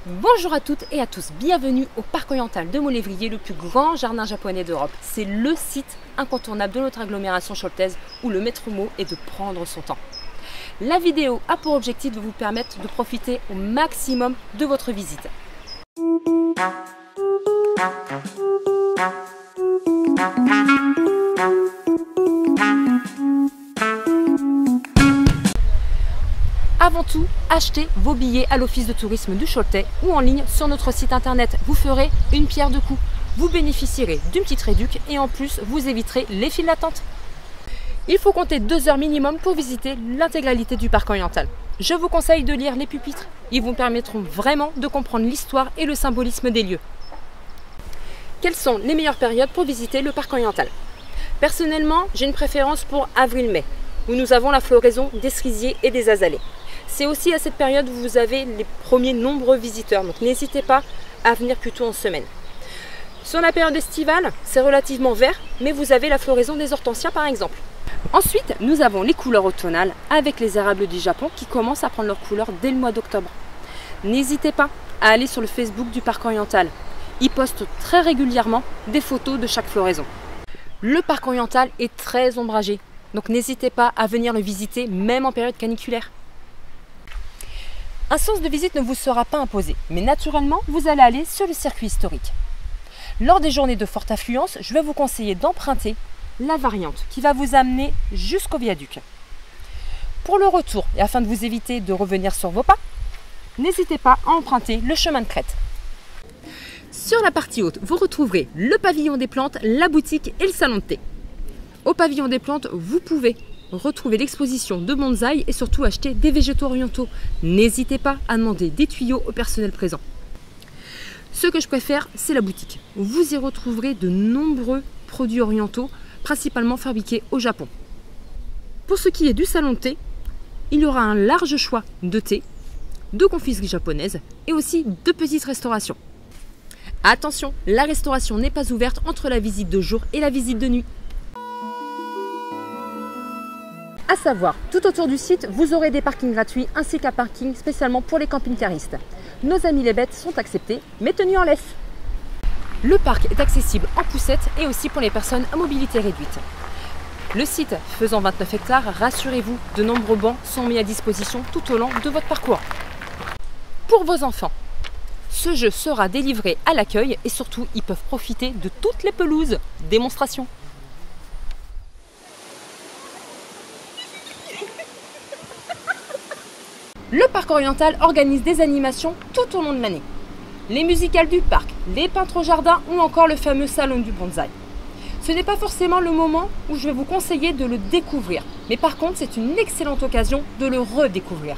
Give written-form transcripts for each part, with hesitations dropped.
Bonjour à toutes et à tous, bienvenue au Parc Oriental de Mont-Lévrier, le plus grand jardin japonais d'Europe. C'est le site incontournable de notre agglomération choultaise où le maître mot est de prendre son temps. La vidéo a pour objectif de vous permettre de profiter au maximum de votre visite. Avant tout, achetez vos billets à l'office de tourisme du Choletais ou en ligne sur notre site internet. Vous ferez une pierre deux coups. Vous bénéficierez d'une petite réduction et en plus, vous éviterez les files d'attente. Il faut compter 2 heures minimum pour visiter l'intégralité du parc oriental. Je vous conseille de lire les pupitres. Ils vous permettront vraiment de comprendre l'histoire et le symbolisme des lieux. Quelles sont les meilleures périodes pour visiter le parc oriental? Personnellement, j'ai une préférence pour avril-mai, où nous avons la floraison des cerisiers et des azalées. C'est aussi à cette période où vous avez les premiers nombreux visiteurs, donc n'hésitez pas à venir plutôt en semaine. Sur la période estivale, c'est relativement vert, mais vous avez la floraison des hortensias par exemple. Ensuite, nous avons les couleurs automnales avec les érables du Japon qui commencent à prendre leur couleur dès le mois d'octobre. N'hésitez pas à aller sur le Facebook du parc oriental. Ils postent très régulièrement des photos de chaque floraison. Le parc oriental est très ombragé, donc n'hésitez pas à venir le visiter même en période caniculaire. Un sens de visite ne vous sera pas imposé, mais naturellement, vous allez aller sur le circuit historique. Lors des journées de forte affluence, je vais vous conseiller d'emprunter la variante qui va vous amener jusqu'au viaduc. Pour le retour, et afin de vous éviter de revenir sur vos pas, n'hésitez pas à emprunter le chemin de crête. Sur la partie haute, vous retrouverez le pavillon des plantes, la boutique et le salon de thé. Au pavillon des plantes, vous pouvez retrouver l'exposition de bonsaï et surtout acheter des végétaux orientaux. N'hésitez pas à demander des tuyaux au personnel présent. Ce que je préfère, c'est la boutique. Vous y retrouverez de nombreux produits orientaux, principalement fabriqués au Japon. Pour ce qui est du salon de thé, il y aura un large choix de thé, de confiseries japonaises et aussi de petites restaurations. Attention, la restauration n'est pas ouverte entre la visite de jour et la visite de nuit. À savoir, tout autour du site, vous aurez des parkings gratuits ainsi qu'un parking spécialement pour les camping-caristes. Nos amis les bêtes sont acceptés, mais tenus en laisse. Le parc est accessible en poussette et aussi pour les personnes à mobilité réduite. Le site faisant 29 hectares, rassurez-vous, de nombreux bancs sont mis à disposition tout au long de votre parcours. Pour vos enfants, ce jeu sera délivré à l'accueil et surtout, ils peuvent profiter de toutes les pelouses. Démonstration. Le parc oriental organise des animations tout au long de l'année. Les musicales du parc, les peintres au jardin ou encore le fameux salon du bonsaï. Ce n'est pas forcément le moment où je vais vous conseiller de le découvrir, mais par contre c'est une excellente occasion de le redécouvrir.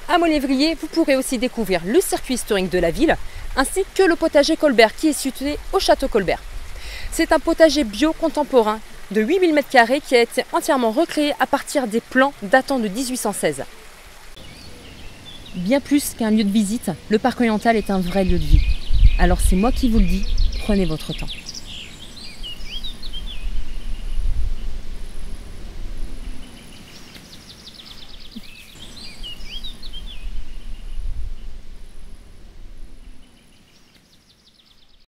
À Mont-Lévrier, vous pourrez aussi découvrir le circuit historique de la ville, ainsi que le potager Colbert qui est situé au château Colbert. C'est un potager bio contemporain de 8000 m² qui a été entièrement recréé à partir des plans datant de 1816. Bien plus qu'un lieu de visite, le parc oriental est un vrai lieu de vie. Alors c'est moi qui vous le dis, prenez votre temps.